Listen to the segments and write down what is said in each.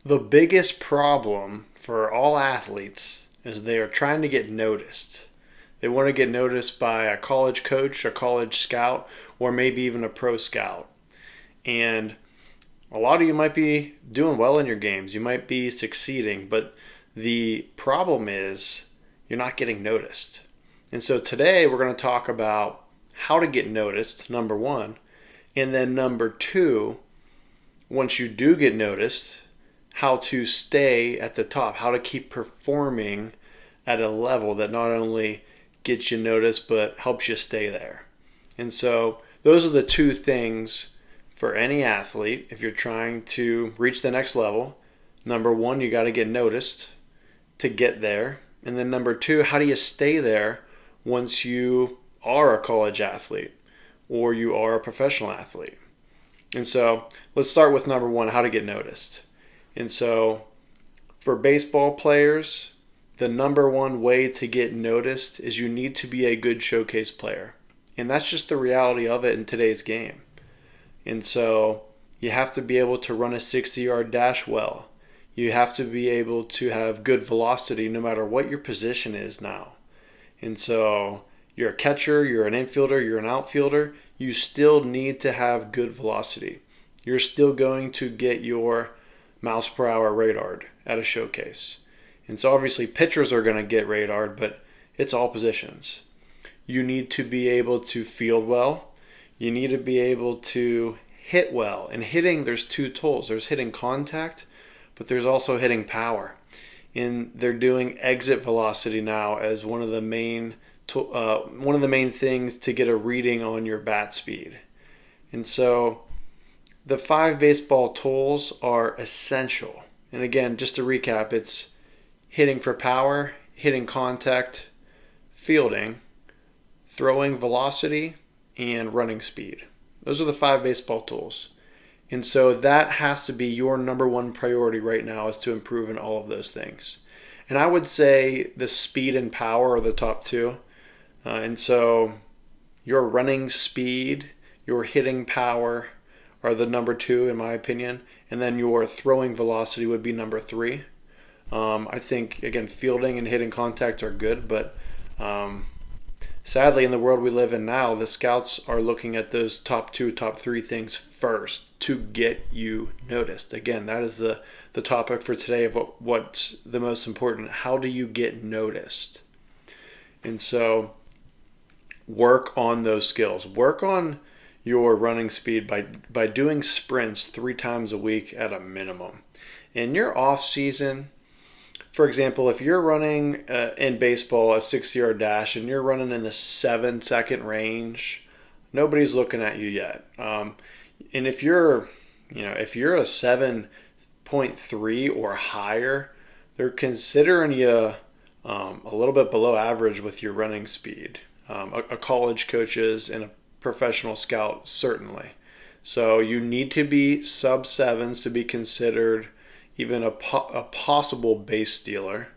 The biggest problem for all athletes is they are trying to get noticed. They want to get noticed by a college coach, a college scout, or maybe even a pro scout. And a lot of you might be doing well in your games. You might be succeeding, but the problem is you're not getting noticed. And so today we're going to talk about how to get noticed, number one. And then number two, once you do get noticed, how to stay at the top, how to keep performing at a level that not only gets you noticed but helps you stay there. And so those are the two things for any athlete if you're trying to reach the next level. Number one, you got to get noticed to get there. And then number two, how do you stay there once you are a college athlete or you are a professional athlete? And so let's start with number one, how to get noticed. And so for baseball players, the number one way to get noticed is you need to be a good showcase player. And that's just the reality of it in today's game. And so you have to be able to run a 60-yard dash well. You have to be able to have good velocity no matter what your position is now. And so you're a catcher, you're an infielder, you're an outfielder, you still need to have good velocity. You're still going to get your miles per hour radared at a showcase. And so obviously pitchers are going to get radared, but it's all positions. You need to be able to field well. You need to be able to hit well. And hitting, there's two tools. There's hitting contact, but there's also hitting power. And they're doing exit velocity now as one of the main things to get a reading on your bat speed. And so the 5 baseball tools are essential. And again, just to recap, it's hitting for power, hitting contact, fielding, throwing velocity, and running speed. Those are the 5 baseball tools. And so that has to be your number one priority right now, is to improve in all of those things. And I would say the speed and power are the top 2. And so your running speed, your hitting power are the number 2 in my opinion. And then your throwing velocity would be number 3. I think, again, fielding and hitting contact are good, but sadly in the world we live in now, the scouts are looking at those top 2, top 3 things first to get you noticed. Again, that is the topic for today of what's the most important. How do you get noticed? And so work on those skills. Work on your running speed by doing sprints 3 times a week at a minimum. In your off season, for example, if you're running in baseball a 60-yard dash and you're running in the 7-second range, nobody's looking at you yet. And if you're a 7.3 or higher, they're considering you a little bit below average with your running speed. A college coaches and a professional scout certainly. So you need to be sub 7s to be considered even a possible base stealer.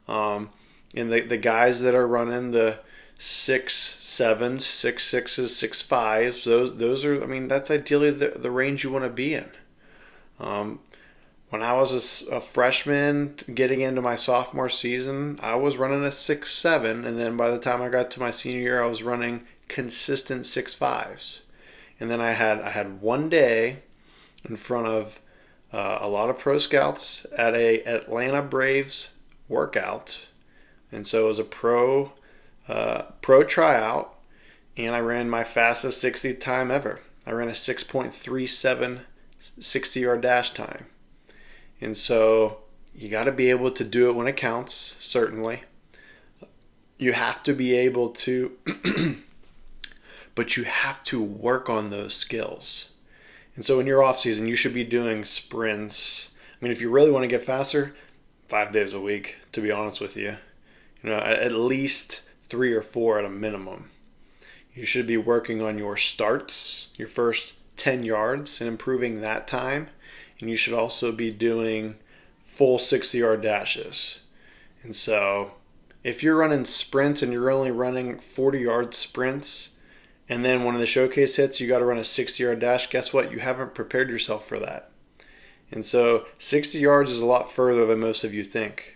And the guys that are running the 6.7s, 6.6s, 6.5s, those are, I mean, that's ideally the range you want to be in. When I was a freshman getting into my sophomore season, I was running a 6.7, and then by the time I got to my senior year, I was running consistent 6.5s. And then I had one day in front of a lot of pro scouts at a Atlanta Braves workout, and so it was a pro tryout, and I ran my fastest 60 time ever. I ran a 6.37 60-yard dash time. And so you got to be able to do it when it counts, certainly. You have to be able to, but you have to work on those skills. And so in your off season, you should be doing sprints. I mean, if you really want to get faster, 5 days a week, to be honest with you. At least 3 or 4 at a minimum. You should be working on your starts, your first 10 yards, and improving that time. And you should also be doing full 60-yard dashes. And so if you're running sprints and you're only running 40-yard sprints, and then when the showcase hits, you got to run a 60-yard dash, guess what? You haven't prepared yourself for that. And so 60 yards is a lot further than most of you think.